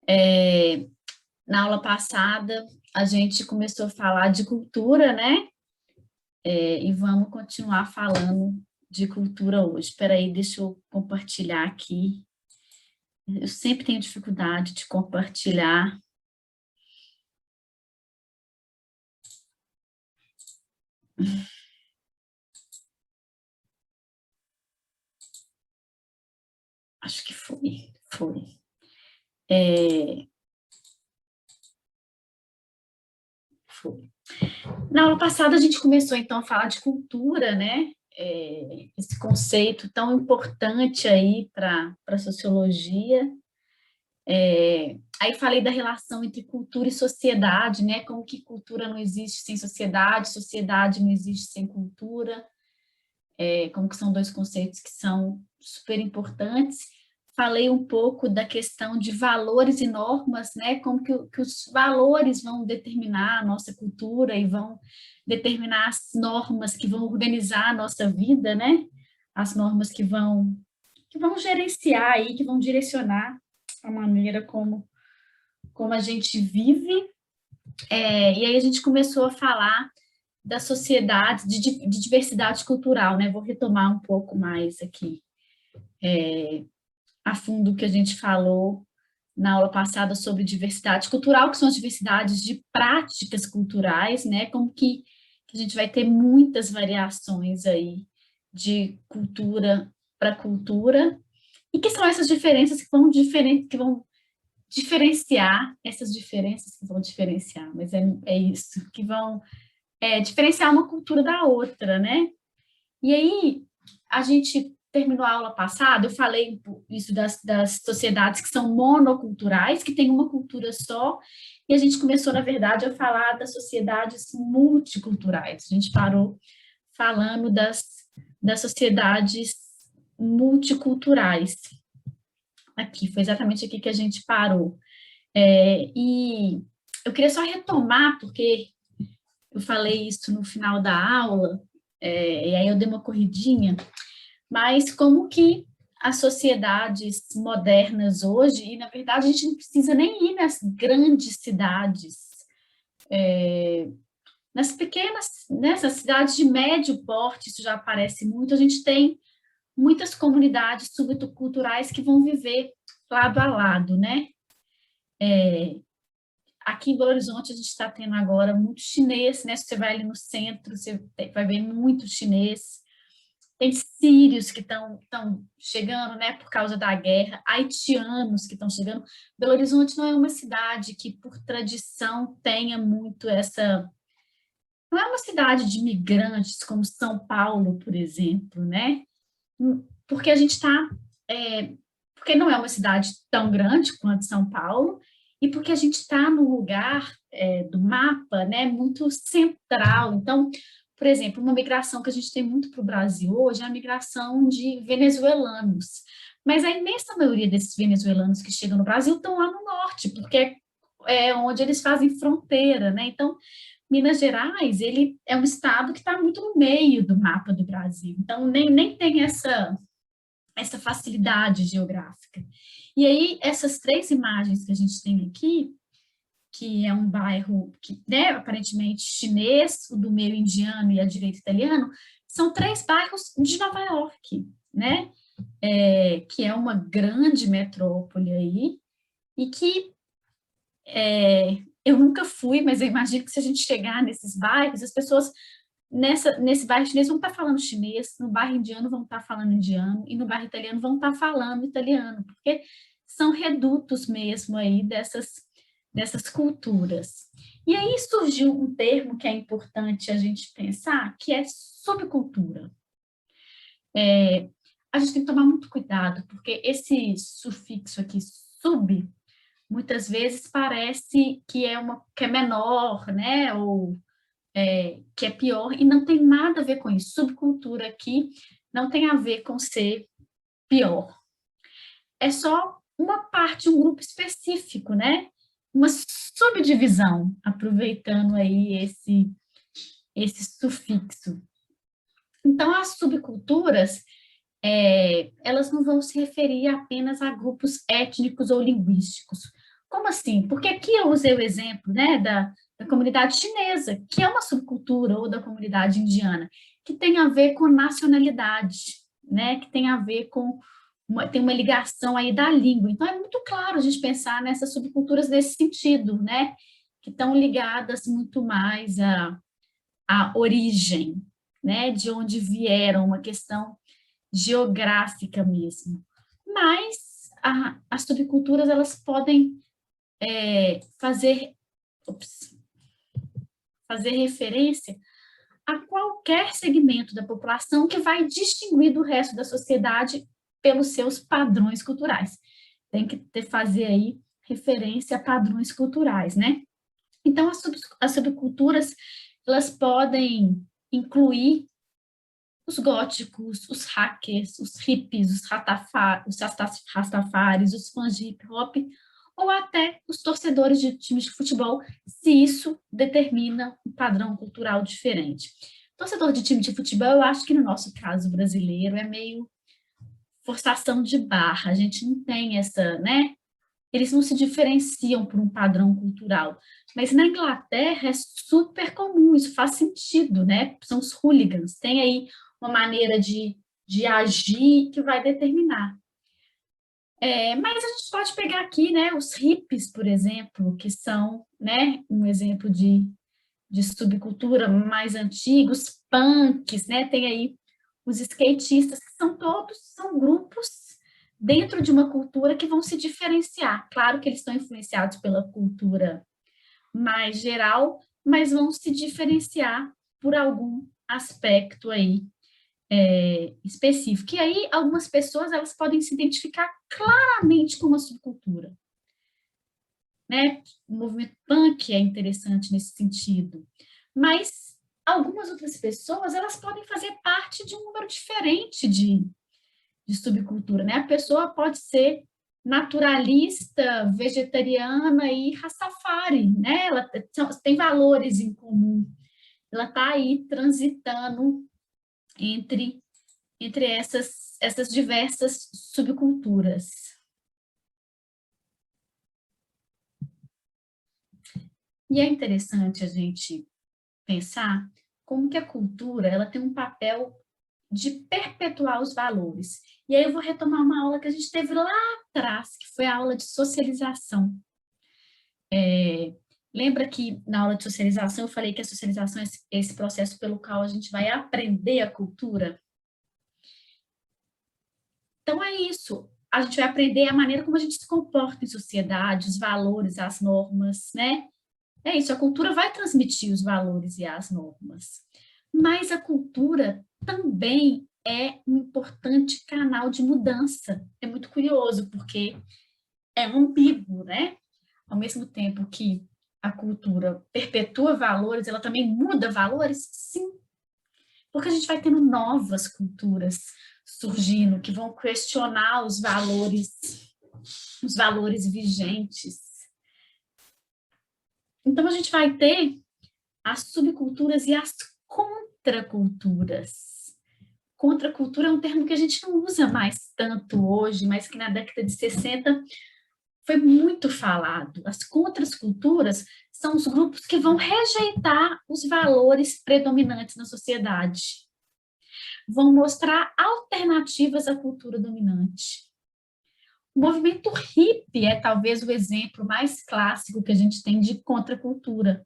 É, na aula passada, a gente começou a falar de cultura, né? E vamos continuar falando de cultura hoje. Espera aí, deixa eu compartilhar aqui. Eu sempre tenho dificuldade de compartilhar. Acho que foi. É, foi. Na aula passada, a gente começou, então, a falar de cultura, né? Esse conceito tão importante aí para a sociologia. Aí falei da relação entre cultura e sociedade, né? Como que cultura não existe sem sociedade, sociedade não existe sem cultura, como que são dois conceitos que são super importantes. Falei um pouco da questão de valores e normas, né? Como que os valores vão determinar a nossa cultura e vão determinar as normas que vão organizar a nossa vida, né? As normas que vão gerenciar aí, que vão direcionar a maneira como a gente vive, e aí a gente começou a falar da sociedade, de diversidade cultural, né? Vou retomar um pouco mais aqui, a fundo o que a gente falou na aula passada sobre diversidade cultural, que são as diversidades de práticas culturais, né? Como que a gente vai ter muitas variações aí de cultura para cultura, e que são essas diferenças que vão diferenciar essas diferenças que vão diferenciar, mas é isso, que vão diferenciar uma cultura da outra, né? E aí, a gente terminou a aula passada, eu falei isso das sociedades que são monoculturais, que têm uma cultura só, e a gente começou, na verdade, a falar das sociedades multiculturais. A gente parou falando das sociedades multiculturais. Aqui, foi exatamente aqui que a gente parou. E eu queria só retomar, porque eu falei isso no final da aula, e aí eu dei uma corridinha, mas como que as sociedades modernas hoje, e na verdade a gente não precisa nem ir nas grandes cidades, nas pequenas, nessas cidades de médio porte, isso já aparece muito, a gente tem muitas comunidades subculturais que vão viver lado a lado, né? Aqui em Belo Horizonte a gente está tendo agora muito chinês, né? Se você vai ali no centro, você vai ver muito chinês. Tem sírios que estão chegando, né, por causa da guerra, haitianos que estão chegando. Belo Horizonte não é uma cidade que, por tradição, tenha muito essa. Não é uma cidade de imigrantes como São Paulo, por exemplo, né? Porque a gente está. Porque não é uma cidade tão grande quanto São Paulo, e porque a gente está no lugar do mapa, né, muito central. Então, por exemplo, uma migração que a gente tem muito para o Brasil hoje é a migração de venezuelanos. Mas a imensa maioria desses venezuelanos que chegam no Brasil estão lá no norte, porque é onde eles fazem fronteira, né? Então, Minas Gerais, ele é um estado que está muito no meio do mapa do Brasil. Então, nem tem essa facilidade geográfica. E aí, essas três imagens que a gente tem aqui, que é um bairro que, né, aparentemente chinês, o do meio indiano e a direita italiano, são três bairros de Nova York, né? Que é uma grande metrópole aí, e que eu nunca fui, mas eu imagino que se a gente chegar nesses bairros, as pessoas nesse bairro chinês vão estar falando chinês, no bairro indiano vão estar falando indiano, e no bairro italiano vão estar falando italiano, porque são redutos mesmo aí dessas culturas. E aí surgiu um termo que é importante a gente pensar, que é subcultura. A gente tem que tomar muito cuidado, porque esse sufixo aqui, sub, muitas vezes parece que é menor, né, ou que é pior, e não tem nada a ver com isso. Subcultura aqui não tem a ver com ser pior. É só uma parte, um grupo específico, né? Uma subdivisão, aproveitando aí esse sufixo. Então, as subculturas, elas não vão se referir apenas a grupos étnicos ou linguísticos. Como assim? Porque aqui eu usei o exemplo, né, da comunidade chinesa, que é uma subcultura, ou da comunidade indiana, que tem a ver com nacionalidade, né, que tem a ver com tem uma ligação aí da língua. Então, é muito claro a gente pensar nessas subculturas nesse sentido, né, que estão ligadas muito mais à origem, né, de onde vieram, uma questão geográfica mesmo. Mas as subculturas, elas podem fazer, fazer referência a qualquer segmento da população que vai distinguir do resto da sociedade pelos seus padrões culturais. Tem que fazer aí referência a padrões culturais, né? Então, as subculturas, elas podem incluir os góticos, os hackers, os hippies, os rastafares, os fãs de hip hop, ou até os torcedores de times de futebol, se isso determina um padrão cultural diferente. Torcedor de time de futebol, eu acho que no nosso caso brasileiro é meio forçação de barra, a gente não tem essa, né? Eles não se diferenciam por um padrão cultural. Mas na Inglaterra é super comum, isso faz sentido, né? São os hooligans, tem aí uma maneira de agir que vai determinar. Mas a gente pode pegar aqui, né, os hippies, por exemplo, que são, né, um exemplo de subcultura mais antigos, punks, né, tem aí os skatistas, que são grupos dentro de uma cultura que vão se diferenciar. Claro que eles estão influenciados pela cultura mais geral, mas vão se diferenciar por algum aspecto aí específico. E aí, algumas pessoas, elas podem se identificar claramente com uma subcultura, né? O movimento punk é interessante nesse sentido, mas algumas outras pessoas, elas podem fazer parte de um número diferente de subcultura, né? A pessoa pode ser naturalista, vegetariana e rastafari, né? Ela tem valores em comum. Ela está aí transitando entre essas diversas subculturas. E é interessante a gente pensar como que a cultura ela tem um papel de perpetuar os valores. E aí eu vou retomar uma aula que a gente teve lá atrás, que foi a aula de socialização. Lembra que na aula de socialização eu falei que a socialização é esse processo pelo qual a gente vai aprender a cultura? Então é isso. A gente vai aprender a maneira como a gente se comporta em sociedade, os valores, as normas, né? É isso, a cultura vai transmitir os valores e as normas. Mas a cultura também é um importante canal de mudança. É muito curioso, porque é ambíguo, né? Ao mesmo tempo que a cultura perpetua valores, ela também muda valores? Sim, porque a gente vai tendo novas culturas surgindo que vão questionar os valores vigentes. Então a gente vai ter as subculturas e as contraculturas. Contracultura é um termo que a gente não usa mais tanto hoje, mas que na década de 60 foi muito falado. As contraculturas são os grupos que vão rejeitar os valores predominantes na sociedade, vão mostrar alternativas à cultura dominante. O movimento hippie é talvez o exemplo mais clássico que a gente tem de contracultura.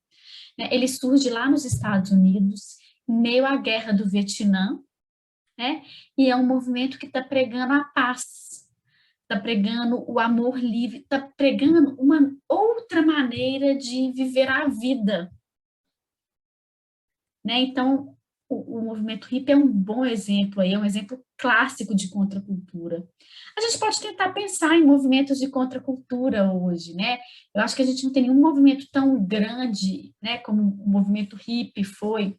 Ele surge lá nos Estados Unidos, em meio à guerra do Vietnã, né? E é um movimento que está pregando a paz, está pregando o amor livre, está pregando uma outra maneira de viver a vida, né? Então, o movimento hippie é um bom exemplo aí, é um exemplo clássico de contracultura. A gente pode tentar pensar em movimentos de contracultura hoje, né? Eu acho que a gente não tem nenhum movimento tão grande, né, como o movimento hippie foi.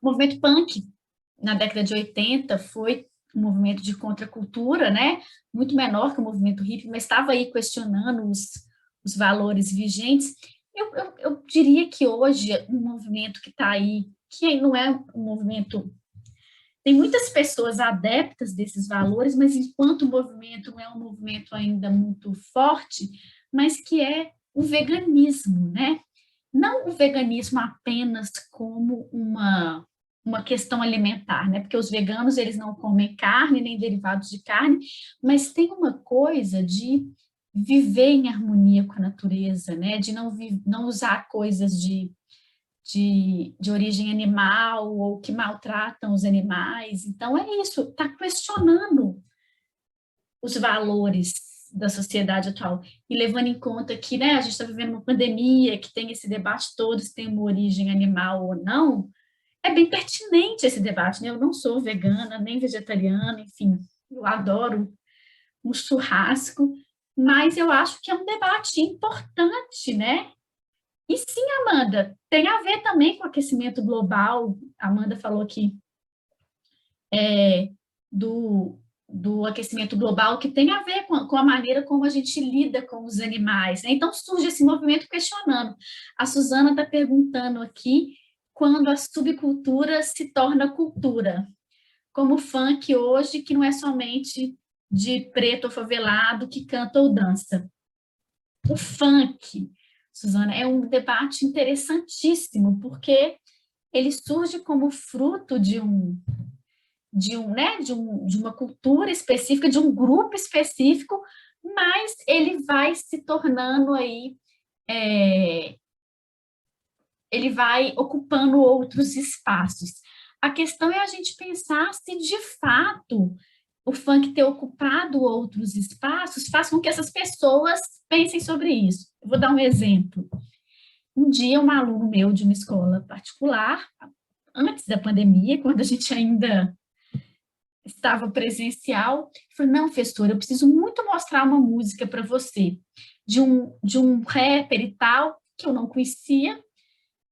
O movimento punk, na década de 80, foi um movimento de contracultura, né? Muito menor que o movimento hippie, mas estava aí questionando os valores vigentes. Eu diria que hoje um movimento que está aí, que não é um movimento... Tem muitas pessoas adeptas desses valores, mas enquanto o movimento não é um movimento ainda muito forte, mas que é o veganismo, né? Não o veganismo apenas como uma questão alimentar, né? Porque os veganos, eles não comem carne, nem derivados de carne, mas tem uma coisa de viver em harmonia com a natureza, né? De não usar coisas de origem animal ou que maltratam os animais. Então, é isso, está questionando os valores da sociedade atual e levando em conta que, né, a gente está vivendo uma pandemia, que tem esse debate todo se tem uma origem animal ou não, é bem pertinente esse debate, né? Eu não sou vegana, nem vegetariana, enfim, eu adoro um churrasco, mas eu acho que é um debate importante, né? E sim, Amanda, tem a ver também com o aquecimento global. A Amanda falou que do, do aquecimento global, que tem a ver com a maneira como a gente lida com os animais, né? Então surge esse movimento questionando. A Suzana está perguntando aqui quando a subcultura se torna cultura, como o funk hoje, que não é somente de preto ou favelado que canta ou dança. O funk, Suzana, é um debate interessantíssimo, porque ele surge como fruto de uma cultura específica, de um grupo específico, mas ele vai se tornando aí, ele vai ocupando outros espaços. A questão é a gente pensar se de fato o funk ter ocupado outros espaços faz com que essas pessoas pensem sobre isso. Eu vou dar um exemplo. Um dia, um aluno meu de uma escola particular, antes da pandemia, quando a gente ainda estava presencial, falou, não, professora, eu preciso muito mostrar uma música para você, de um rapper e tal, que eu não conhecia,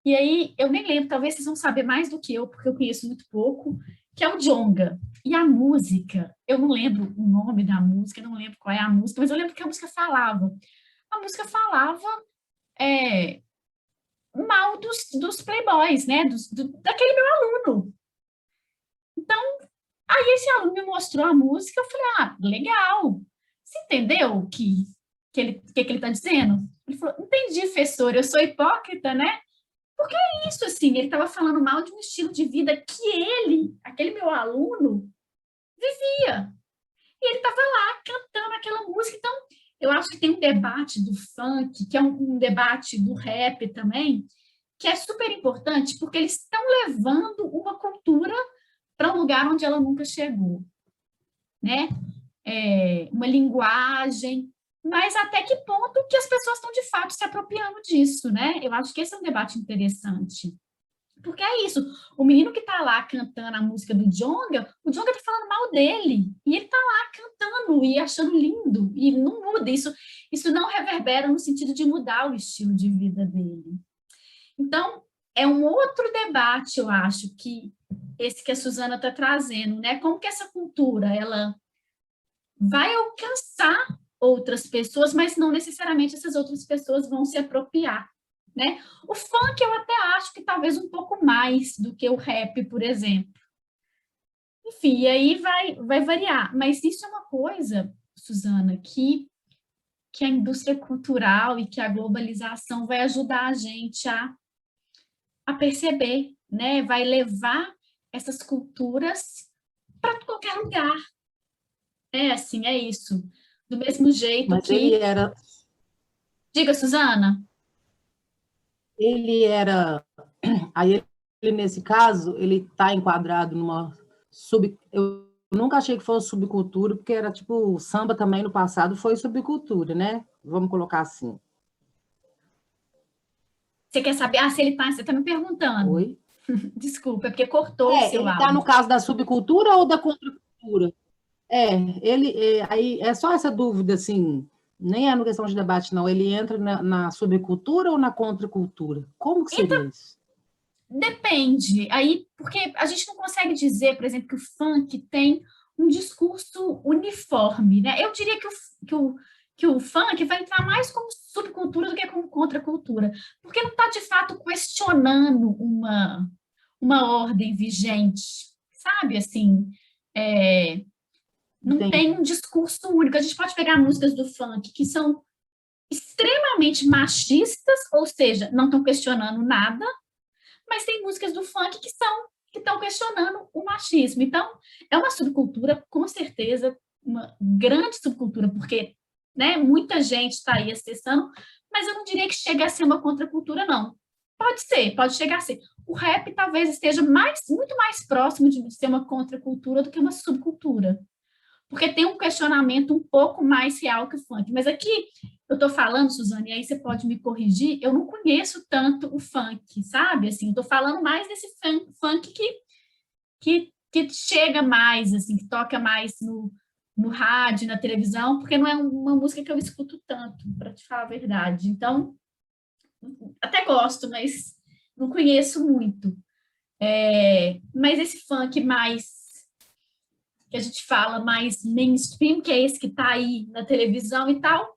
e aí, eu nem lembro, talvez vocês vão saber mais do que eu, porque eu conheço muito pouco, que é o Djonga. E a música, eu não lembro o nome da música, não lembro qual é a música, mas eu lembro que a música falava. A música falava mal dos playboys, né? Daquele meu aluno. Então, aí esse aluno me mostrou a música, eu falei, ah, legal. Você entendeu que ele está dizendo? Ele falou, entendi, professor, eu sou hipócrita, né? Porque é isso, assim, ele estava falando mal de um estilo de vida que ele, aquele meu aluno, vivia. E ele estava lá cantando aquela música. Então, eu acho que tem um debate do funk, que é um debate do rap também, que é super importante, porque eles estão levando uma cultura para um lugar onde ela nunca chegou, né? Uma linguagem, mas até que ponto que as pessoas estão de fato se apropriando disso, né? Eu acho que esse é um debate interessante. Porque é isso, o menino que está lá cantando a música do Djonga, o Djonga está falando mal dele, e ele está lá cantando e achando lindo, e não muda, isso não reverbera no sentido de mudar o estilo de vida dele. Então, é um outro debate, eu acho, que esse que a Suzana está trazendo, né? Como que essa cultura, ela vai alcançar outras pessoas, mas não necessariamente essas outras pessoas vão se apropriar, né? O funk eu até acho que talvez um pouco mais do que o rap, por exemplo. Enfim, e aí vai variar, mas isso é uma coisa, Suzana, que a indústria cultural e que a globalização vai ajudar a gente a perceber, né? Vai levar essas culturas para qualquer lugar. É assim, é isso. Do mesmo jeito Mas ele que... era, Diga, Suzana. ele era, aí ele, nesse caso, ele está enquadrado numa eu nunca achei que fosse subcultura, porque era tipo, o samba também no passado foi subcultura, né? Vamos colocar assim. Você quer saber? Ah, se ele tá, você está me perguntando. Oi? Desculpa, é porque cortou o seu Ele está no áudio. caso da subcultura ou da contracultura? Aí é só essa dúvida, assim, nem é uma questão de debate, não. Ele entra na subcultura ou na contracultura? Como que seria isso? Depende. Aí, porque a gente não consegue dizer, por exemplo, que o funk tem um discurso uniforme, né? Eu diria que o funk vai entrar mais como subcultura do que como contracultura, porque não está, de fato, questionando uma ordem vigente, sabe? Assim, não tem Entendi. um discurso único. A gente pode pegar músicas do funk que são extremamente machistas, ou seja, não estão questionando nada, mas tem músicas do funk que estão questionando o machismo. Então, é uma subcultura, com certeza, uma grande subcultura, porque, né, muita gente está aí acessando, mas eu não diria que chega a ser uma contracultura, não. Pode ser, pode chegar a ser. O rap talvez esteja muito mais próximo de ser uma contracultura do que uma subcultura, porque tem um questionamento um pouco mais real que o funk. Mas aqui eu estou falando, Suzane, e aí você pode me corrigir, eu não conheço tanto o funk, sabe? Assim, eu estou falando mais desse funk que chega mais, assim, que toca mais no rádio, na televisão, porque não é uma música que eu escuto tanto, para te falar a verdade. Então, até gosto, mas não conheço muito. Mas esse funk mais que a gente fala mais mainstream, que é esse que está aí na televisão e tal,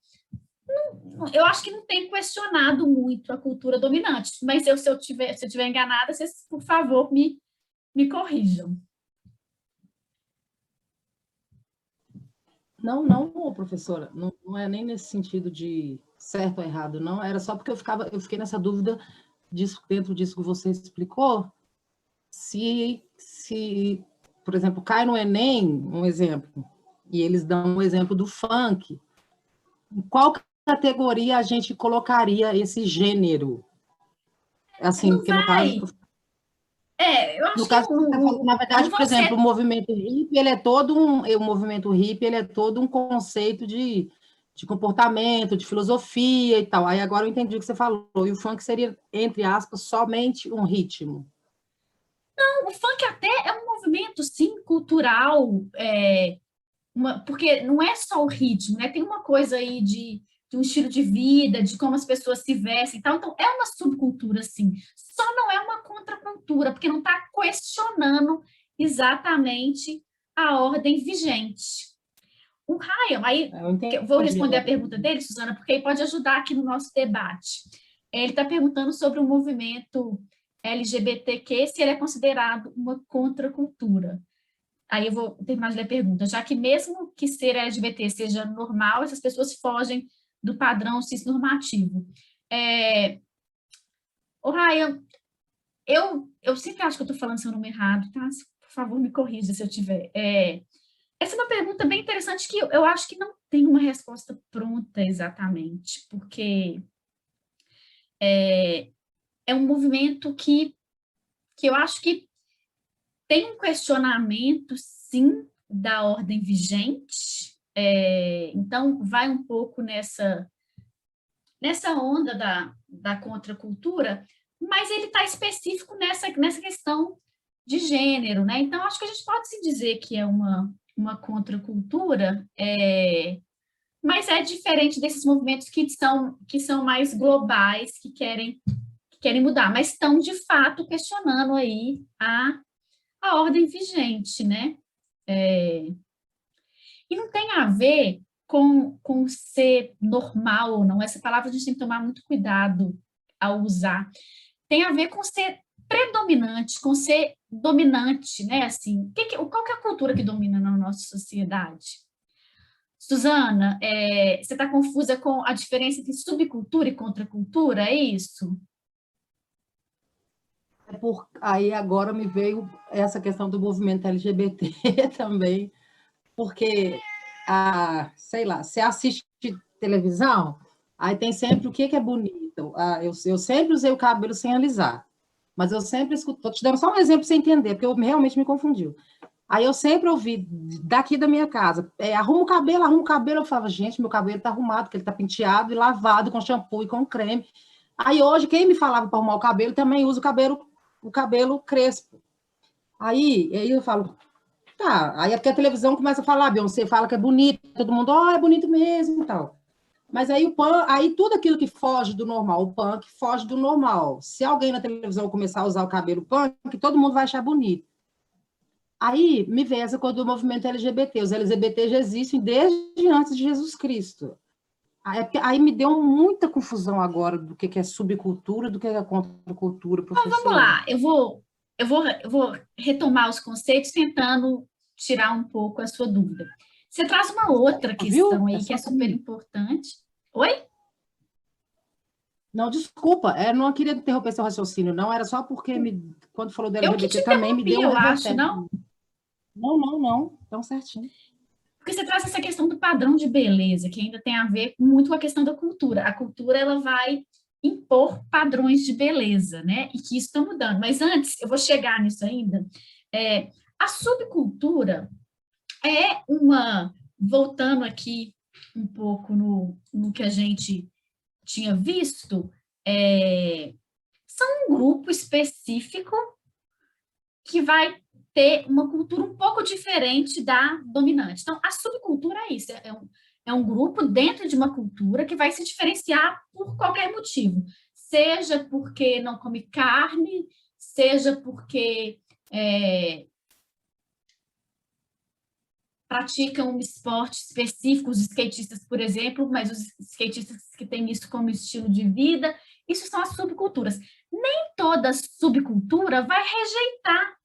eu acho que não tem questionado muito a cultura dominante. Mas se eu tiver enganada, vocês, por favor, me corrijam. Não, não, professora, não é nem nesse sentido de certo ou errado, não. Era só porque eu fiquei nessa dúvida dentro disso que você explicou, se, por exemplo, cai no Enem, um exemplo, e eles dão um exemplo do funk, em qual categoria a gente colocaria esse gênero? Assim, Não porque no caso, vai. Eu acho no que caso que você está falando, na não verdade, por vão exemplo, ser. o movimento hippie, o movimento hippie, ele é todo um conceito de comportamento, de filosofia e tal. Aí agora eu entendi o que você falou. E o funk seria, entre aspas, somente um ritmo. O funk até é um movimento, sim, cultural, porque não é só o ritmo, né? Tem uma coisa aí de um estilo de vida, de como as pessoas se vestem e tal. Então, é uma subcultura, sim. Só não é uma contracultura, porque não está questionando exatamente a ordem vigente. O Ryan, aí Eu entendi. vou responder a pergunta dele, Suzana, porque aí pode ajudar aqui no nosso debate. Ele está perguntando sobre o movimento LGBTQ, se ele é considerado uma contracultura. Aí eu vou terminar de ler a pergunta. Já que mesmo que ser LGBT seja normal, essas pessoas fogem do padrão cisnormativo. O Ryan, eu sempre acho que eu estou falando seu nome errado, tá? Por favor, me corrija se eu tiver. Essa é uma pergunta bem interessante que eu acho que não tem uma resposta pronta exatamente, porque é um movimento que eu acho que tem um questionamento, sim, da ordem vigente, então vai um pouco nessa onda da contracultura, mas ele está específico nessa questão de gênero, né? Então, acho que a gente pode se dizer que é uma contracultura, mas é diferente desses movimentos que são mais globais, que querem mudar, mas estão, de fato, questionando aí a ordem vigente, né? E não tem a ver com ser normal ou não. Essa palavra a gente tem que tomar muito cuidado ao usar. Tem a ver com ser predominante, com ser dominante, né? Assim, qual que é a cultura que domina na nossa sociedade? Suzana, você está confusa com a diferença entre subcultura e contracultura, é isso? Aí agora me veio essa questão do movimento LGBT também, porque, sei lá, você assiste televisão, aí tem sempre o que é bonito. Eu sempre usei o cabelo sem alisar, mas eu sempre escuto, estou te dando só um exemplo para você entender, porque eu realmente me confundiu. Aí eu sempre ouvi daqui da minha casa, arruma o cabelo, eu falava, gente, meu cabelo está arrumado, porque ele está penteado e lavado com shampoo e com creme. Aí hoje, quem me falava para arrumar o cabelo também usa o cabelo crespo. Aí eu falo, tá, aí é porque a televisão começa a falar, Beyoncé fala que é bonito, todo mundo, é bonito mesmo e tal. Mas aí tudo aquilo que foge do normal, o punk foge do normal. Se alguém na televisão começar a usar o cabelo punk, todo mundo vai achar bonito. Aí me veio essa coisa do movimento LGBT. Os LGBT já existem desde antes de Jesus Cristo. Aí me deu muita confusão agora do que é subcultura, do que é contracultura, Então, vamos professora. lá, eu vou retomar os conceitos tentando tirar um pouco a sua dúvida. Você traz uma outra Viu? questão É aí que só é super importante. Oi? Não, desculpa, não queria interromper seu raciocínio, não, era só porque quando falou do Eu que te LGBT também me deu um eu acho, revertério. não? Não, tão certinho. Porque você traz essa questão do padrão de beleza, que ainda tem a ver muito com a questão da cultura. A cultura, ela vai impor padrões de beleza, né? E que isso está mudando. Mas antes, eu vou chegar nisso ainda. A subcultura é voltando aqui um pouco no que a gente tinha visto, são um grupo específico que vai ter uma cultura um pouco diferente da dominante. Então, a subcultura é isso, é um grupo dentro de uma cultura que vai se diferenciar por qualquer motivo, seja porque não come carne, seja porque praticam um esporte específico, os skatistas, por exemplo, mas os skatistas que têm isso como estilo de vida, isso são as subculturas. Nem toda subcultura vai rejeitar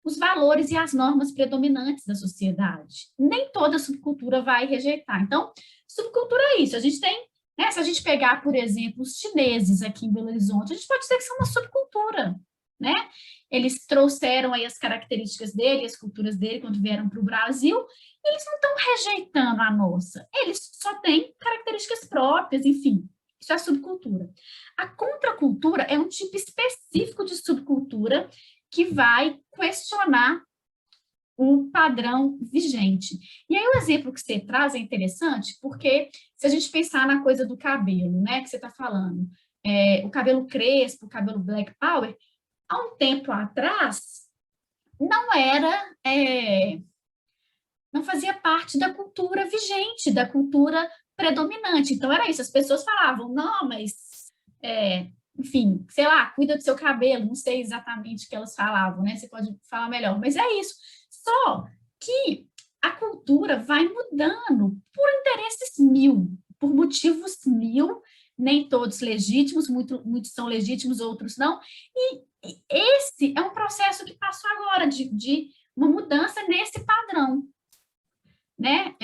os valores e as normas predominantes da sociedade. Nem toda subcultura vai rejeitar. Então, subcultura é isso. A gente tem, né, se a gente pegar, por exemplo, os chineses aqui em Belo Horizonte, a gente pode dizer que são uma subcultura, né? Eles trouxeram aí as características dele, as culturas dele, quando vieram para o Brasil, e eles não estão rejeitando a nossa. Eles só têm características próprias, enfim. Isso é subcultura. A contracultura é um tipo específico de subcultura que vai questionar o padrão vigente. E aí o exemplo que você traz é interessante, porque se a gente pensar na coisa do cabelo, né, que você está falando, o cabelo crespo, o cabelo black power, há um tempo atrás, não fazia parte da cultura vigente, da cultura predominante. Então, era isso, as pessoas falavam, não, mas, enfim, sei lá, cuida do seu cabelo, não sei exatamente o que elas falavam, né? Você pode falar melhor, mas é isso. Só que a cultura vai mudando por interesses mil, por motivos mil, nem todos legítimos, muitos são legítimos, outros não, e esse é um processo que passou agora, de uma mudança nesse padrão, né?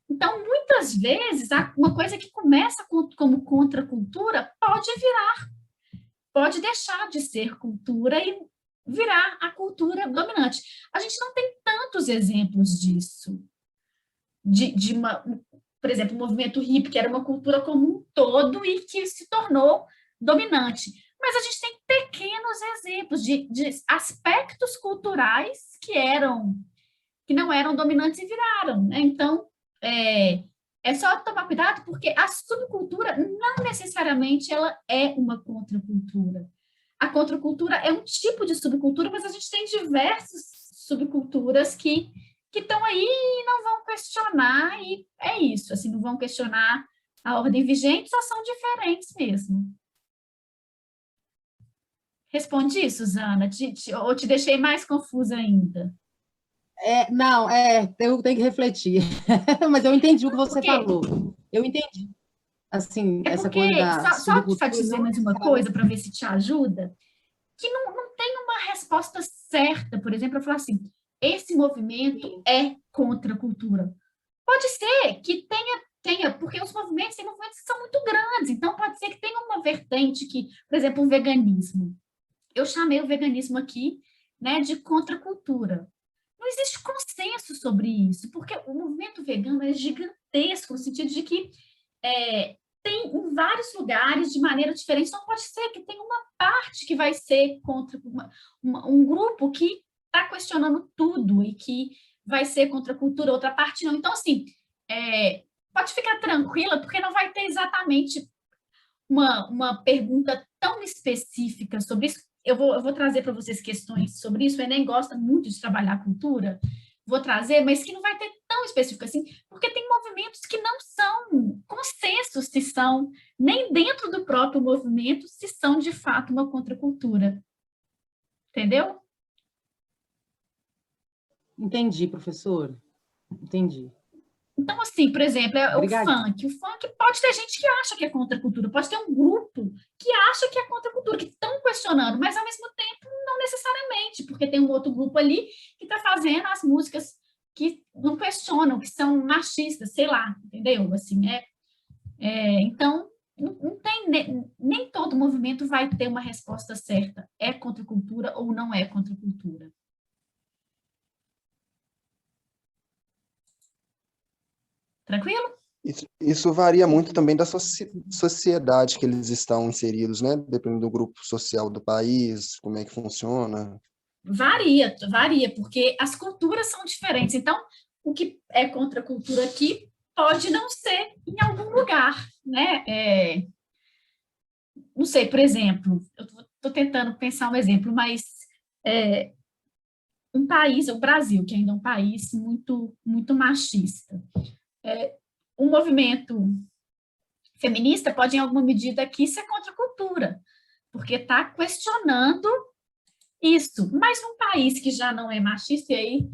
Então, muitas vezes, uma coisa que começa como contracultura pode deixar de ser cultura e virar a cultura dominante. A gente não tem tantos exemplos disso, por exemplo, o movimento hippie, que era uma cultura como um todo e que se tornou dominante. Mas a gente tem pequenos exemplos de aspectos culturais que não eram dominantes e viraram, né? Então, é só tomar cuidado, porque a subcultura não necessariamente ela é uma contracultura. A contracultura é um tipo de subcultura, mas a gente tem diversas subculturas que estão aí e não vão questionar, e é isso, assim, não vão questionar a ordem vigente, só são diferentes mesmo. Respondi, Suzana? Ou te deixei mais confusa ainda? Não, eu tenho que refletir. Mas eu entendi o que você falou. Eu entendi. Assim, essa porque, coisa da só te dizer mais uma coisa, para ver se te ajuda, que não tem uma resposta certa, por exemplo, para falar assim, esse movimento é contra a cultura. Pode ser que tenha, porque os movimentos têm movimentos que são muito grandes, então pode ser que tenha uma vertente que, por exemplo, o veganismo. Eu chamei o veganismo aqui, né, de contracultura. Não existe consenso sobre isso, porque o movimento vegano é gigantesco, no sentido de que tem em vários lugares de maneira diferente. Então, pode ser que tenha uma parte que vai ser contra um grupo que está questionando tudo e que vai ser contra a cultura, outra parte não. Então, assim, pode ficar tranquila, porque não vai ter exatamente uma pergunta tão específica sobre isso. Eu vou trazer para vocês questões sobre isso. O Enem gosta muito de trabalhar a cultura, vou trazer, mas que não vai ter tão específico assim, porque tem movimentos que não são consensos se são, nem dentro do próprio movimento, se são de fato uma contracultura. Entendeu? Entendi, professor. Entendi. Então, assim, por exemplo, Obrigada. o funk. O funk pode ter gente que acha que é contracultura, pode ter um grupo que acha que é contracultura, que estão questionando, mas ao mesmo tempo não necessariamente, porque tem um outro grupo ali que está fazendo as músicas que não questionam, que são machistas, sei lá, entendeu? Assim, então, não tem nem todo movimento vai ter uma resposta certa. É contracultura ou não é contracultura? Tranquilo? Isso varia muito também da sociedade que eles estão inseridos, né? Dependendo do grupo social do país, como é que funciona. Varia, porque as culturas são diferentes. Então, o que é contracultura aqui pode não ser em algum lugar, né? Não sei, por exemplo, eu estou tentando pensar um exemplo, mas é, um país, o Brasil, que ainda é um país muito machista, um movimento feminista pode, em alguma medida, aqui ser contra a cultura, porque está questionando isso. Mas num país que já não é machista, e aí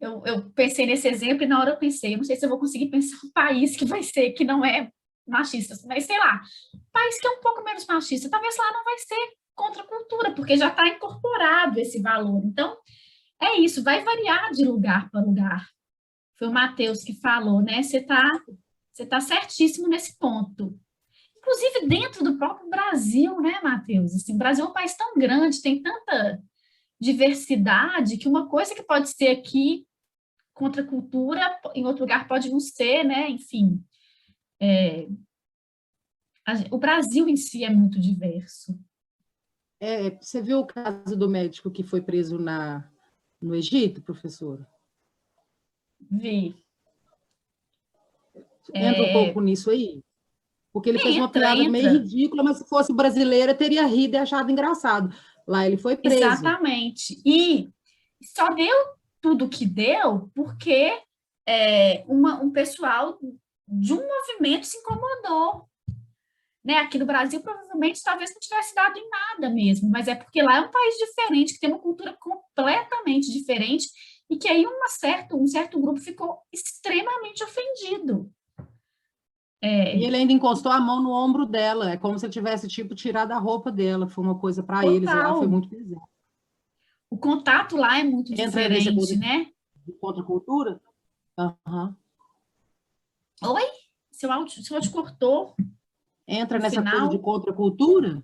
eu pensei nesse exemplo e na hora eu pensei, eu não sei se eu vou conseguir pensar um país que vai ser, que não é machista, mas sei lá, um país que é um pouco menos machista, talvez lá não vai ser contra a cultura, porque já está incorporado esse valor. Então, é isso, vai variar de lugar para lugar. Foi o Matheus que falou, né? Você tá certíssimo nesse ponto. Inclusive dentro do próprio Brasil, né, Matheus? Assim, o Brasil é um país tão grande, tem tanta diversidade, que uma coisa que pode ser aqui contra a cultura, em outro lugar pode não ser, né? Enfim, o Brasil em si é muito diverso. Você viu o caso do médico que foi preso no Egito, professora? Vi. Entra um pouco nisso aí? Porque ele fez uma piada meio Entra. ridícula, mas se fosse brasileira, teria rido e achado engraçado. Lá ele foi preso. Exatamente. E só deu tudo o que deu porque um pessoal de um movimento se incomodou. Né? Aqui no Brasil, provavelmente, talvez não tivesse dado em nada mesmo, mas é porque lá é um país diferente, que tem uma cultura completamente diferente, e que aí um certo grupo ficou extremamente ofendido. E ele ainda encostou a mão no ombro dela, é como se ele tivesse, tipo, tirado a roupa dela. Foi uma coisa para eles lá, foi Total. muito pesado. O contato lá é muito Entra nessa diferente, coisa né? de contracultura? Uhum. Oi? Seu áudio cortou Entra no nessa coisa de final? contracultura?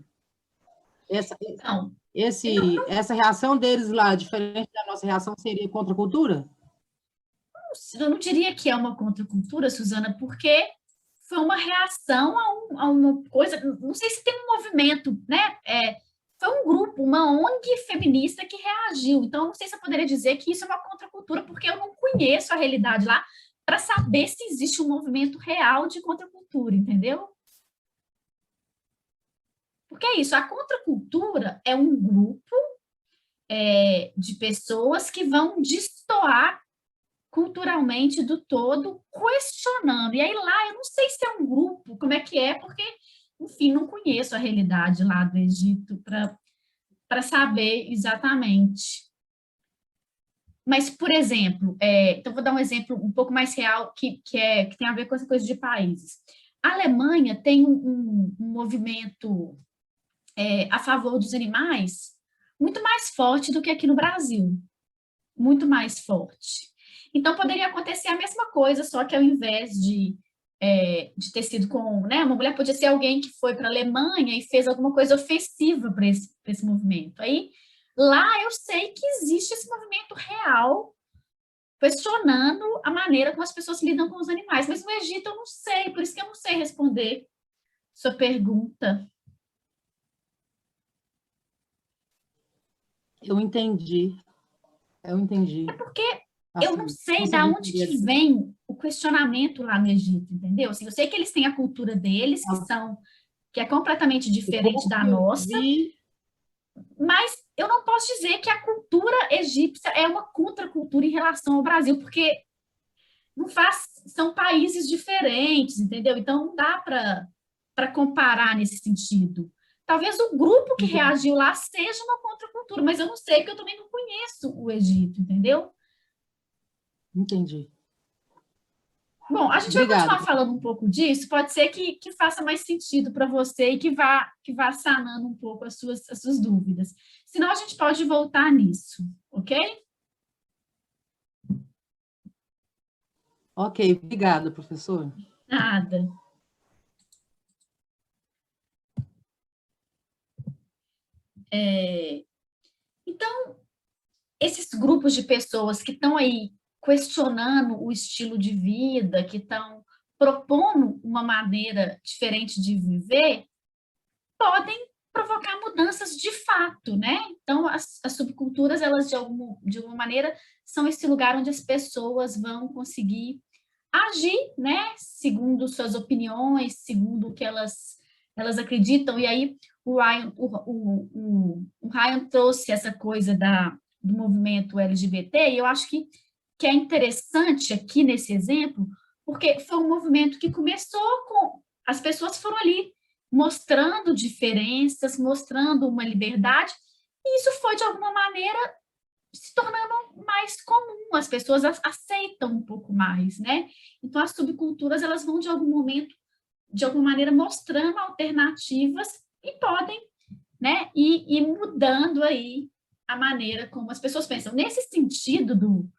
Essa, Não, essa reação deles lá, diferente da nossa reação, seria contracultura? eu não diria que é uma contracultura, Suzana, porque foi uma reação a uma coisa, não sei se tem um movimento, né? Foi um grupo, uma ONG feminista que reagiu. Então, não sei se eu poderia dizer que isso é uma contracultura, porque eu não conheço a realidade lá para saber se existe um movimento real de contracultura, entendeu? Porque é isso, a contracultura é um grupo de pessoas que vão destoar culturalmente do todo, questionando. E aí lá, eu não sei se é um grupo, como é que é, porque, enfim, não conheço a realidade lá do Egito para saber exatamente. Mas, por exemplo, então vou dar um exemplo um pouco mais real que tem a ver com essa coisa de países. A Alemanha tem um movimento a favor dos animais muito mais forte do que aqui no Brasil. Muito mais forte. Então, poderia acontecer a mesma coisa, só que ao invés de ter sido com, né, uma mulher podia ser alguém que foi para a Alemanha e fez alguma coisa ofensiva para esse movimento. Aí, lá eu sei que existe esse movimento real, questionando a maneira como as pessoas lidam com os animais, mas no Egito eu não sei, por isso que eu não sei responder sua pergunta. Eu entendi. Eu entendi. É porque eu não Assim, sei de consegui onde entender que assim. vem o questionamento lá no Egito, entendeu? Assim, eu sei que eles têm a cultura deles, que é completamente O diferente pouco da que eu nossa, vi, mas eu não posso dizer que a cultura egípcia é uma contracultura em relação ao Brasil, porque não faz, são países diferentes, entendeu? Então não dá para comparar nesse sentido. Talvez o grupo que entendi. reagiu lá seja uma contracultura, mas eu não sei, porque eu também não conheço o Egito, entendeu? Entendi. Bom, a gente vai Obrigada. continuar falando um pouco disso, pode ser que faça mais sentido para você e que vá sanando um pouco as suas dúvidas. Senão, a gente pode voltar nisso, ok? Ok, obrigada, professor. Nada. Então, esses grupos de pessoas que estão aí questionando o estilo de vida, que estão propondo uma maneira diferente de viver, podem provocar mudanças de fato, né? Então, as subculturas, elas, de alguma maneira, são esse lugar onde as pessoas vão conseguir agir, né? Segundo suas opiniões, segundo o que elas acreditam. E aí, o Ryan trouxe essa coisa do movimento LGBT, e eu acho que é interessante aqui nesse exemplo, porque foi um movimento que começou com... As pessoas foram ali mostrando diferenças, mostrando uma liberdade, e isso foi, de alguma maneira, se tornando mais comum, as pessoas aceitam um pouco mais, né? Então, as subculturas, elas vão, de algum momento, de alguma maneira, mostrando alternativas e podem, né, ir mudando aí a maneira como as pessoas pensam. Nesse sentido do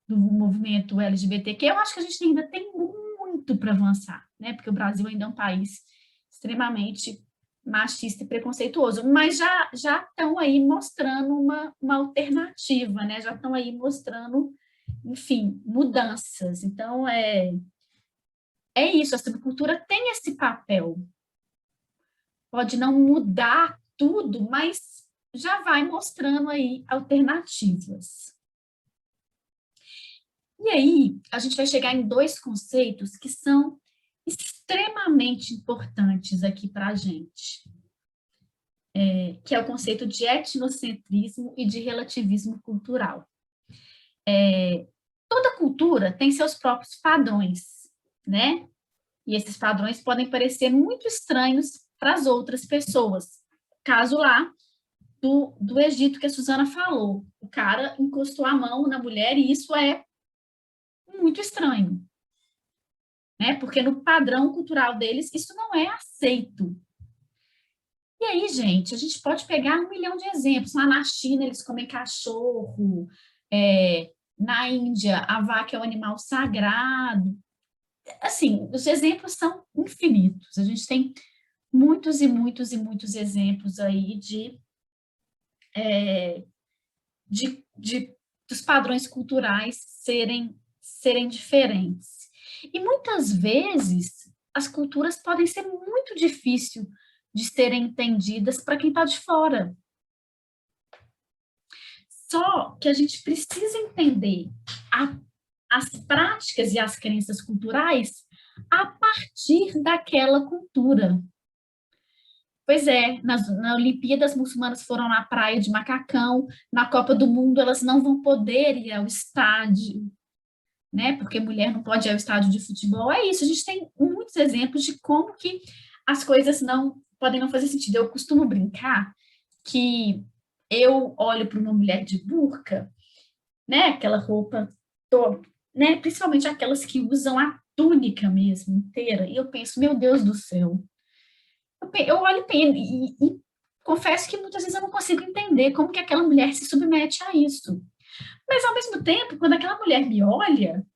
movimento LGBTQ, eu acho que a gente ainda tem muito para avançar, né? Porque o Brasil ainda é um país extremamente machista e preconceituoso, mas já estão aí mostrando uma alternativa, né? Já estão aí mostrando, enfim, mudanças. Então, é isso, a subcultura tem esse papel. Pode não mudar tudo, mas já vai mostrando aí alternativas. E aí, a gente vai chegar em dois conceitos que são extremamente importantes aqui para a gente, que é o conceito de etnocentrismo e de relativismo cultural. Toda cultura tem seus próprios padrões, né? E esses padrões podem parecer muito estranhos para as outras pessoas. Caso lá do Egito que a Suzana falou, o cara encostou a mão na mulher e isso é muito estranho, né? Porque no padrão cultural deles isso não é aceito. E aí, gente, a gente pode pegar 1 milhão de exemplos. Lá na China eles comem cachorro, na Índia a vaca é um animal sagrado. Assim, os exemplos são infinitos. A gente tem muitos e muitos e muitos exemplos aí dos padrões culturais serem diferentes. E muitas vezes as culturas podem ser muito difíceis de serem entendidas para quem está de fora. Só que a gente precisa entender as práticas e as crenças culturais a partir daquela cultura. Pois é, na Olimpíada as muçulmanas foram na praia de macacão, na Copa do Mundo elas não vão poder ir ao estádio, né? Porque mulher não pode ir ao estádio de futebol. É isso, a gente tem muitos exemplos de como que as coisas podem não fazer sentido. Eu costumo brincar que eu olho para uma mulher de burca, né? Aquela roupa toda, né? Principalmente aquelas que usam a túnica mesmo inteira, e eu penso, meu Deus do céu. Eu olho e confesso que muitas vezes eu não consigo entender como que aquela mulher se submete a isso. Mas, ao mesmo tempo, quando aquela mulher me olha,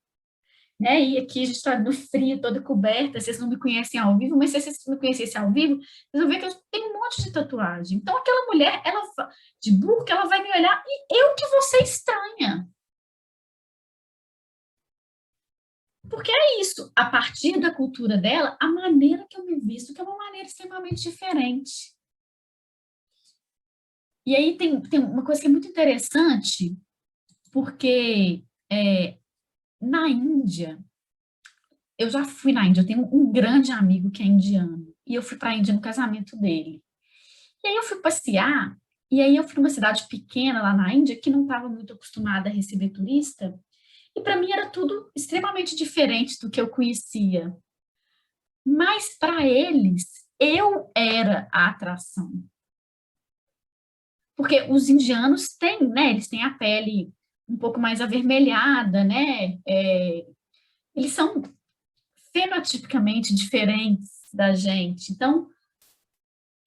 né, e aqui a gente está no frio, toda coberta, vocês não me conhecem ao vivo, mas se vocês me conhecessem ao vivo, vocês vão ver que eu tenho um monte de tatuagem. Então, aquela mulher, de burca, ela vai me olhar e eu que vou ser estranha. Porque é isso, a partir da cultura dela, a maneira que eu me visto, que é uma maneira extremamente diferente. E aí tem uma coisa que é muito interessante, porque na Índia, eu já fui na Índia, eu tenho um grande amigo que é indiano, e eu fui para a Índia no casamento dele. E aí eu fui passear, e aí eu fui numa cidade pequena lá na Índia, que não estava muito acostumada a receber turista, e para mim era tudo extremamente diferente do que eu conhecia. Mas para eles, eu era a atração. Porque os indianos têm, né, eles têm a pele um pouco mais avermelhada, né, eles são fenotipicamente diferentes da gente. Então,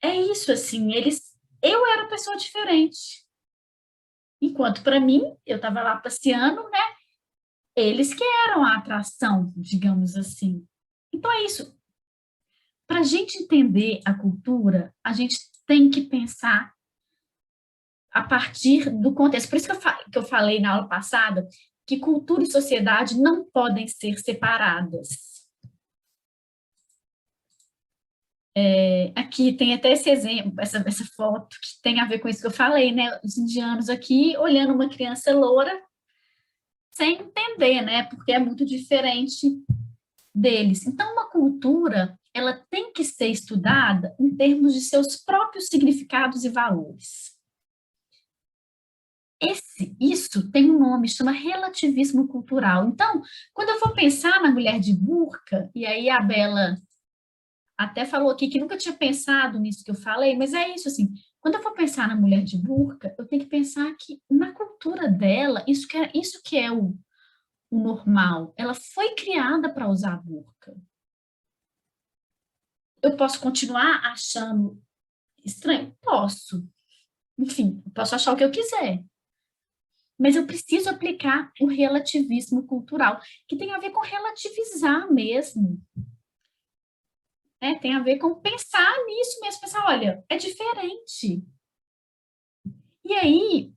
é isso, assim, eu era uma pessoa diferente. Enquanto, para mim, eu estava lá passeando, né, eles que eram a atração, digamos assim. Então, é isso. Para a gente entender a cultura, a gente tem que pensar a partir do contexto. Por isso que eu falei na aula passada que cultura e sociedade não podem ser separadas. Aqui tem até esse exemplo, essa foto que tem a ver com isso que eu falei, né? Os indianos aqui olhando uma criança loura sem entender, né? Porque é muito diferente deles. Então, uma cultura, ela tem que ser estudada em termos de seus próprios significados e valores. Isso tem um nome, chama relativismo cultural. Então, quando eu for pensar na mulher de burca, e aí a Bela até falou aqui que nunca tinha pensado nisso que eu falei, mas é isso, assim, quando eu for pensar na mulher de burca, eu tenho que pensar que na cultura dela, isso que é o normal, ela foi criada para usar burca. Eu posso continuar achando estranho? Posso. Enfim, eu posso achar o que eu quiser. Mas eu preciso aplicar o relativismo cultural, que tem a ver com relativizar mesmo. Tem a ver com pensar nisso mesmo, pensar, olha, é diferente. E aí,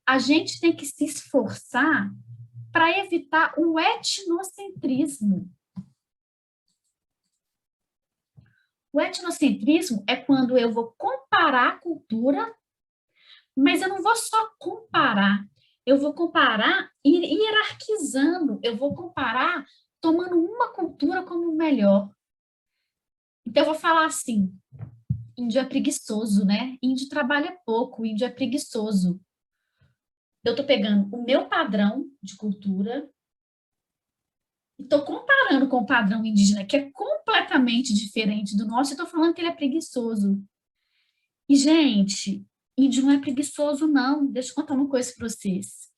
a gente tem que se esforçar para evitar o etnocentrismo. O etnocentrismo é quando eu vou comparar a cultura, mas eu não vou só comparar, eu vou comparar hierarquizando, eu vou comparar tomando uma cultura como melhor. Então, eu vou falar assim, índio é preguiçoso, né? Índio trabalha pouco, índio é preguiçoso. Eu estou pegando o meu padrão de cultura e estou comparando com o padrão indígena, que é completamente diferente do nosso, e estou falando que ele é preguiçoso. E, gente, índio não é preguiçoso, não. Deixa eu contar uma coisa para vocês.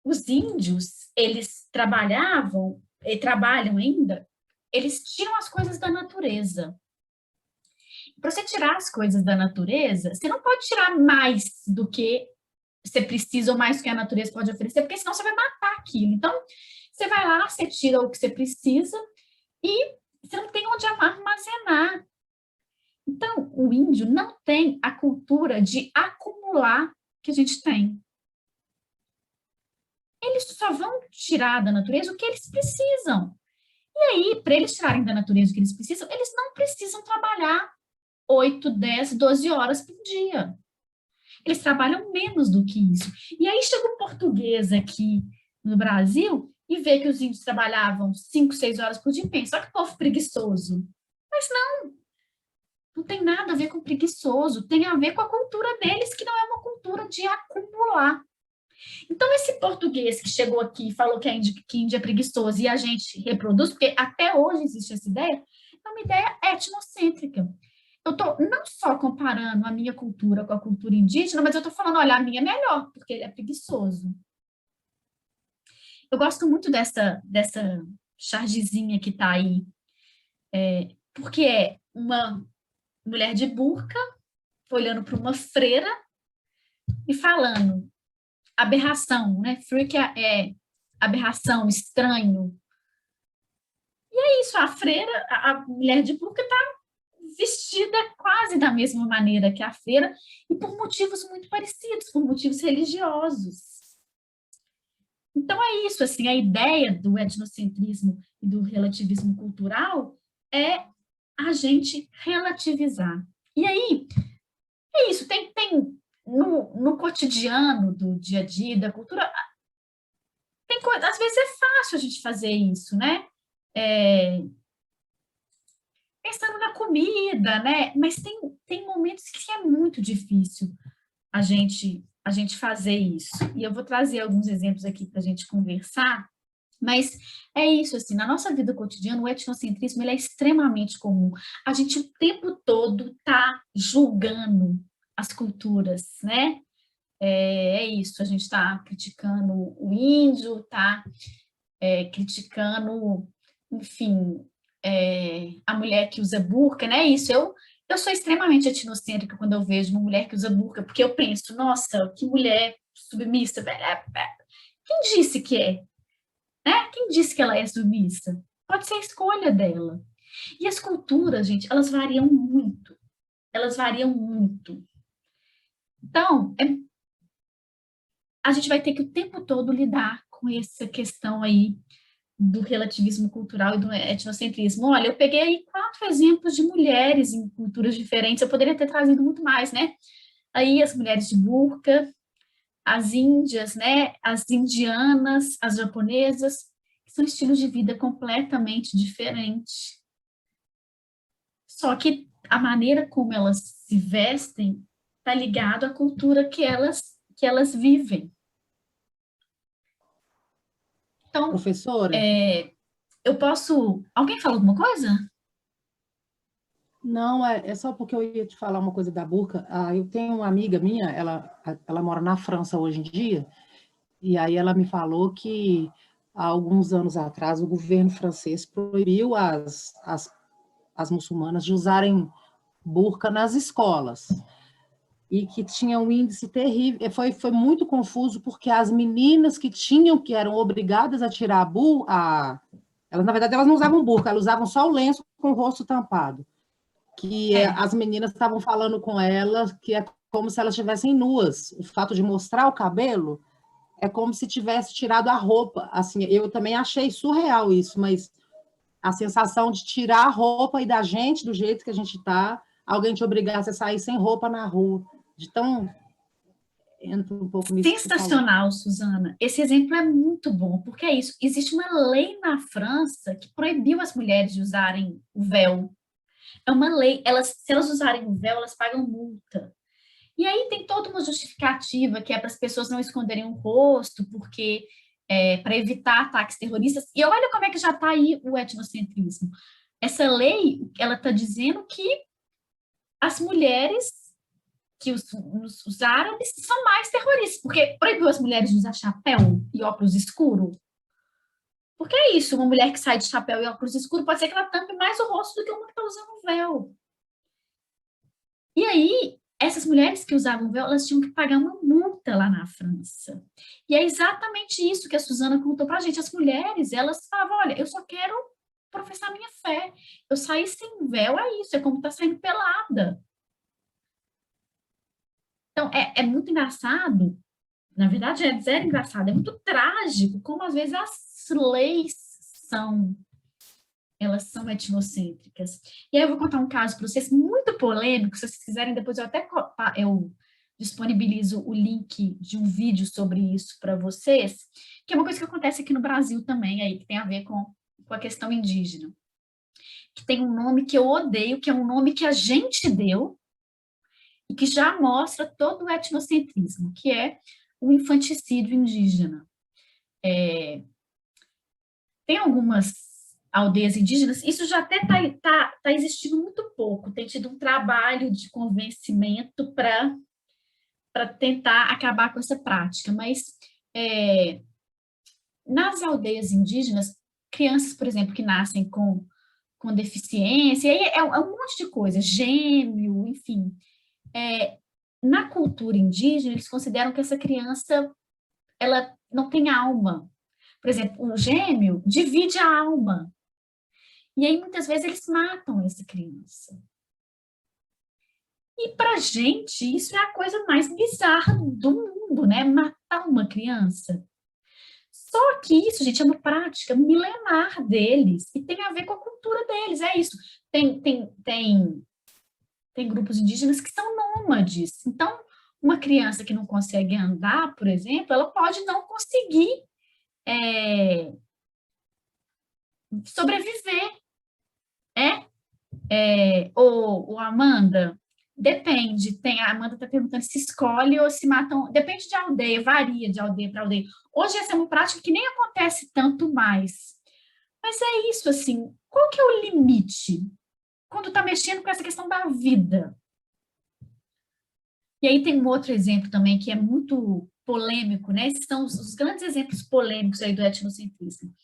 Os índios, eles trabalhavam, e trabalham ainda, eles tiram as coisas da natureza. Para você tirar as coisas da natureza, você não pode tirar mais do que você precisa ou mais do que a natureza pode oferecer, porque senão você vai matar aquilo. Então, você vai lá, você tira o que você precisa e você não tem onde armazenar. Então, o índio não tem a cultura de acumular que a gente tem. Eles só vão tirar da natureza o que eles precisam. E aí, para eles tirarem da natureza o que eles precisam, eles não precisam trabalhar 8, 10, 12 horas por dia. Eles trabalham menos do que isso. E aí chega um português aqui no Brasil e vê que os índios trabalhavam 5, 6 horas por dia e pensa, olha que povo preguiçoso. Mas não tem nada a ver com preguiçoso, tem a ver com a cultura deles, que não é uma cultura de acumular. Então, esse português que chegou aqui e falou que índio é preguiçoso e a gente reproduz, porque até hoje existe essa ideia, é uma ideia etnocêntrica. Eu estou não só comparando a minha cultura com a cultura indígena, mas eu estou falando, olha, a minha é melhor, porque ele é preguiçoso. Eu gosto muito dessa chargezinha que está aí, porque é uma mulher de burca olhando para uma freira e falando aberração, né? Freak é aberração, estranho. E é isso, a freira, a mulher de burca está vestida quase da mesma maneira que a freira e por motivos muito parecidos, por motivos religiosos. Então é isso, assim, a ideia do etnocentrismo e do relativismo cultural é a gente relativizar. E aí, é isso, tem no cotidiano do dia a dia, da cultura, tem coisa, às vezes é fácil a gente fazer isso, né? Pensando na comida, né? Mas tem momentos que é muito difícil a gente fazer isso. E eu vou trazer alguns exemplos aqui para a gente conversar, mas é isso, assim, na nossa vida cotidiana, o etnocentrismo ele é extremamente comum. A gente o tempo todo está julgando as culturas, né? É isso, a gente está criticando o índio, está criticando, enfim, a mulher que usa burca, né? Isso, eu sou extremamente etnocêntrica quando eu vejo uma mulher que usa burca, porque eu penso, nossa, que mulher submissa. Quem disse que é? Né? Quem disse que ela é submissa? Pode ser a escolha dela. E as culturas, gente, elas variam muito. Elas variam muito. Então, a gente vai ter que o tempo todo lidar com essa questão aí do relativismo cultural e do etnocentrismo. Olha, eu peguei aí 4 exemplos de mulheres em culturas diferentes, eu poderia ter trazido muito mais, né? Aí as mulheres de burca, as índias, né? As indianas, as japonesas, que são estilos de vida completamente diferentes. Só que a maneira como elas se vestem está ligado à cultura que elas vivem. Então, Professora? eu posso... Alguém fala alguma coisa? Não, é só porque eu ia te falar uma coisa da burca. Eu tenho uma amiga minha, ela mora na França hoje em dia, e aí ela me falou que há alguns anos atrás o governo francês proibiu as muçulmanas de usarem burca nas escolas. E que tinha um índice terrível. Foi muito confuso, porque as meninas que eram obrigadas a tirar elas, na verdade, elas não usavam burca, elas usavam só o lenço com o rosto tampado. As meninas estavam falando com elas que é como se elas estivessem nuas. O fato de mostrar o cabelo é como se tivesse tirado a roupa. Assim, eu também achei surreal isso, mas a sensação de tirar a roupa e da gente, do jeito que a gente está, alguém te obrigasse a sair sem roupa na rua. De tão... Entra um pouco nisso que você falou. Sensacional, Suzana. Esse exemplo é muito bom, porque é isso. Existe uma lei na França que proibiu as mulheres de usarem o véu. É uma lei. Se elas usarem o véu, elas pagam multa. E aí tem toda uma justificativa que é para as pessoas não esconderem o rosto, porque para evitar ataques terroristas. E olha como é que já está aí o etnocentrismo. Essa lei, ela está dizendo que as mulheres, que os árabes são mais terroristas, porque proibiu as mulheres de usar chapéu e óculos escuros. Porque é isso, uma mulher que sai de chapéu e óculos escuros pode ser que ela tampe mais o rosto do que uma que está usando véu. E aí, essas mulheres que usavam véu, elas tinham que pagar uma multa lá na França. E é exatamente isso que a Suzana contou para a gente. As mulheres, elas falavam, olha, eu só quero professar minha fé. Eu saí sem véu, é isso, é como estar saindo pelada. Então, é muito engraçado, na verdade é zero engraçado, é muito trágico como às vezes as leis elas são etnocêntricas. E aí eu vou contar um caso para vocês muito polêmico, se vocês quiserem depois eu disponibilizo o link de um vídeo sobre isso para vocês, que é uma coisa que acontece aqui no Brasil também, aí, que tem a ver com a questão indígena. Que tem um nome que eu odeio, que é um nome que a gente deu, e que já mostra todo o etnocentrismo, que é o infanticídio indígena. Tem algumas aldeias indígenas, isso já até está existindo muito pouco, tem tido um trabalho de convencimento para tentar acabar com essa prática, mas nas aldeias indígenas, crianças, por exemplo, que nascem com deficiência, e aí é um monte de coisa, gêmeo, enfim, na cultura indígena, eles consideram que essa criança, ela não tem alma. Por exemplo, um gêmeo divide a alma. E aí, muitas vezes, eles matam essa criança. E para a gente, isso é a coisa mais bizarra do mundo, né? Matar uma criança. Só que isso, gente, é uma prática milenar deles e tem a ver com a cultura deles, é isso. Tem grupos indígenas que são nômades. Então, uma criança que não consegue andar, por exemplo, ela pode não conseguir sobreviver. Ou Amanda, depende. A Amanda está perguntando se escolhe ou se matam. Depende de aldeia, varia de aldeia para aldeia. Hoje essa é uma prática que nem acontece tanto mais. Mas é isso, assim, qual que é o limite quando está mexendo com essa questão da vida? E aí tem um outro exemplo também que é muito polêmico, né? Esses são os grandes exemplos polêmicos aí do etnocentrismo.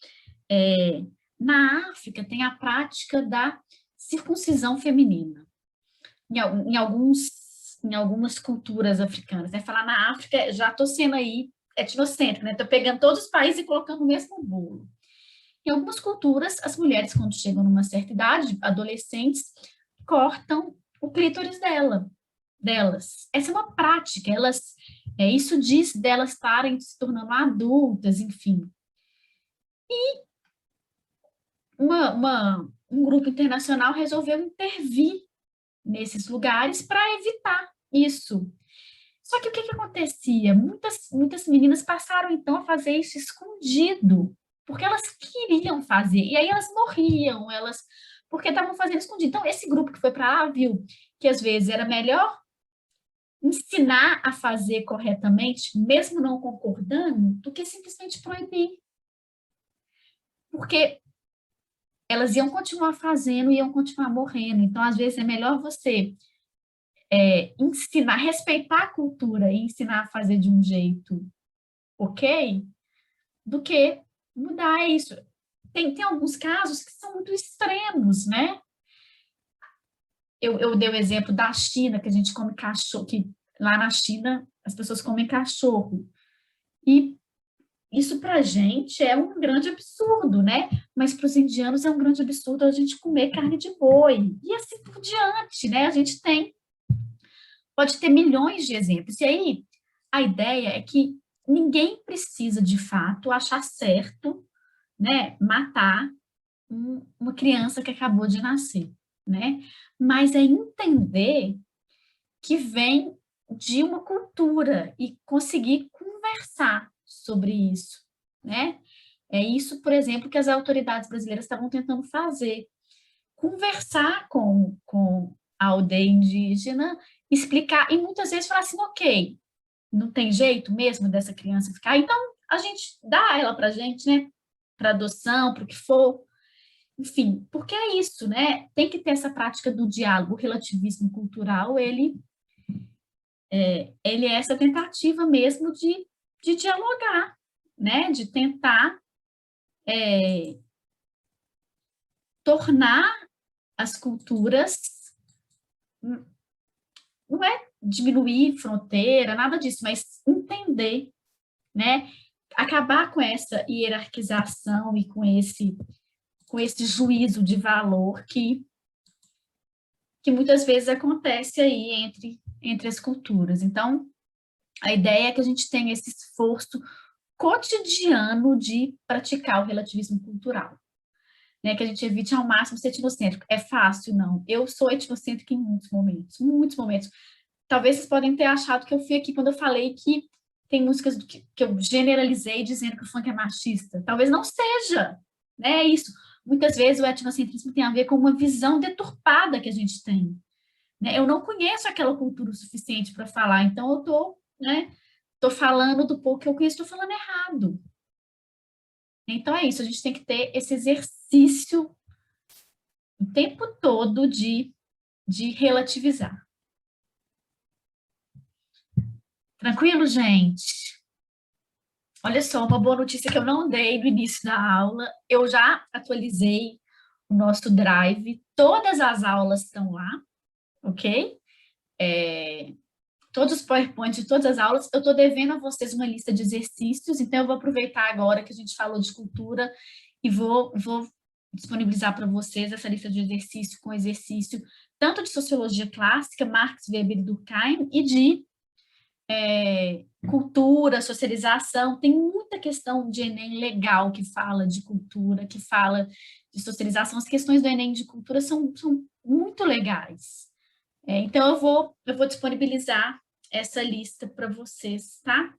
Na África tem a prática da circuncisão feminina. Em algumas culturas africanas, né? Falar na África, já estou sendo aí etnocêntrica, né? Estou pegando todos os países e colocando no mesmo bolo. Em algumas culturas, as mulheres, quando chegam numa certa idade, adolescentes, cortam o clítoris delas. Essa é uma prática, elas Isso diz delas estarem se tornando adultas, enfim. E um grupo internacional resolveu intervir nesses lugares para evitar isso. Só que o que acontecia? Muitas meninas passaram, então, a fazer isso escondido, porque elas queriam fazer, e aí elas morriam, porque estavam fazendo escondido. Então, esse grupo que foi para lá viu que, às vezes, era melhor ensinar a fazer corretamente, mesmo não concordando, do que simplesmente proibir. Porque elas iam continuar fazendo, iam continuar morrendo. Então, às vezes, é melhor você ensinar, respeitar a cultura e ensinar a fazer de um jeito ok, do que mudar isso. Tem alguns casos que são muito extremos, né? Eu dei o exemplo da China, que a gente come cachorro, que lá na China as pessoas comem cachorro. E isso para a gente é um grande absurdo, né? Mas para os indianos é um grande absurdo a gente comer carne de boi. E assim por diante, né? A gente pode ter milhões de exemplos. E aí, a ideia é que ninguém precisa, de fato, achar certo, né, matar uma criança que acabou de nascer, né? Mas é entender que vem de uma cultura e conseguir conversar sobre isso, né? É isso, por exemplo, que as autoridades brasileiras estavam tentando fazer. Conversar com a aldeia indígena, explicar, e muitas vezes falar assim, ok, não tem jeito mesmo dessa criança ficar, então a gente dá ela para a gente, né? Para adoção, para o que for, enfim, porque é isso, né? Tem que ter essa prática do diálogo, o relativismo cultural, ele é essa tentativa mesmo de dialogar, né? De tentar tornar as culturas, não é diminuir fronteira, nada disso, mas entender, né? Acabar com essa hierarquização e com esse juízo de valor que muitas vezes acontece aí entre as culturas. Então, a ideia é que a gente tenha esse esforço cotidiano de praticar o relativismo cultural, né? Que a gente evite ao máximo ser etnocêntrico. É fácil? Não. Eu sou etnocêntrica em muitos momentos, muitos momentos. Talvez vocês podem ter achado que eu fui aqui quando eu falei que tem músicas que eu generalizei dizendo que o funk é machista. Talvez não seja, né? É isso. Muitas vezes o etnocentrismo tem a ver com uma visão deturpada que a gente tem, né? Eu não conheço aquela cultura o suficiente para falar, então eu estou, né? Estou falando do pouco que eu conheço, estou falando errado. Então é isso, a gente tem que ter esse exercício o tempo todo de relativizar. Tranquilo, gente? Olha só, uma boa notícia que eu não dei no início da aula, eu já atualizei o nosso Drive, todas as aulas estão lá, ok? Todos os PowerPoints de todas as aulas, eu estou devendo a vocês uma lista de exercícios, então eu vou aproveitar agora que a gente falou de cultura e vou disponibilizar para vocês essa lista de exercício com exercício tanto de sociologia clássica, Marx, Weber e Durkheim, e de cultura, socialização. Tem muita questão de Enem legal que fala de cultura, que fala de socialização. As questões do Enem de cultura são muito legais. Então, eu vou disponibilizar essa lista para vocês, tá?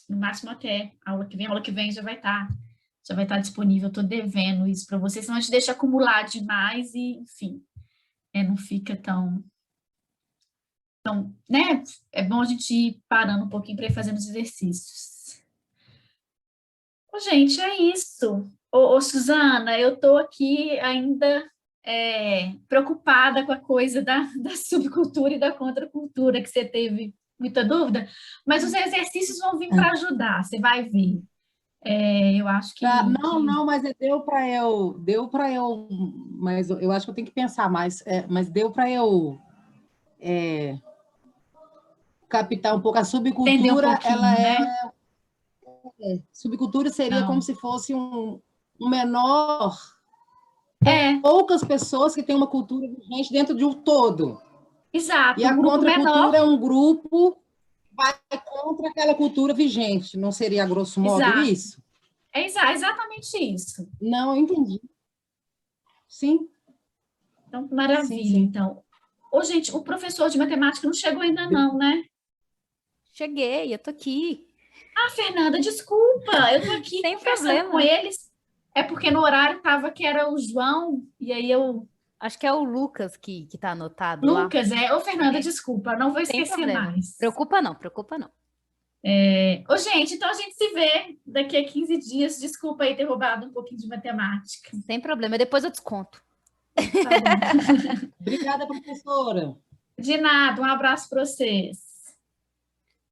No máximo até a aula que vem já vai estar disponível. Eu estou devendo isso para vocês, senão a gente deixa acumular demais e, enfim, não fica tão... Então, né? É bom a gente ir parando um pouquinho para ir fazendo os exercícios. Bom, gente, é isso. Ô, Suzana, eu estou aqui ainda preocupada com a coisa da subcultura e da contracultura, que você teve muita dúvida, mas os exercícios vão vir para ajudar, você vai ver. Eu acho que... Não, mas deu para eu, mas eu acho que eu tenho que pensar mais, mas deu para eu captar um pouco a subcultura. Entender um pouquinho, ela né? Subcultura seria como se fosse um menor, poucas pessoas que têm uma cultura vigente dentro de um todo. Exato, E a um grupo contracultura menor. é um grupo que vai contra aquela cultura vigente. Não seria, a grosso modo, Exato, isso? exatamente isso. Não, eu entendi. Sim, Então, sim, maravilha. sim. Então, ô, gente, o professor de matemática não chegou ainda não, né? Cheguei, eu tô aqui. Ah, Fernanda, desculpa, eu tô aqui Sem conversando com problema. eles. É porque no horário tava que era o João, e aí eu... Acho que é o Lucas que tá anotado lá. Lucas, Ô, Fernanda, É, desculpa, não vou sem esquecer problema. mais. Preocupa não, preocupa não. Ô, gente, então a gente se vê daqui a 15 dias. Desculpa aí ter roubado um pouquinho de matemática. Sem problema. Depois eu desconto. Tá bom. Obrigada, professora. De nada, um abraço para vocês.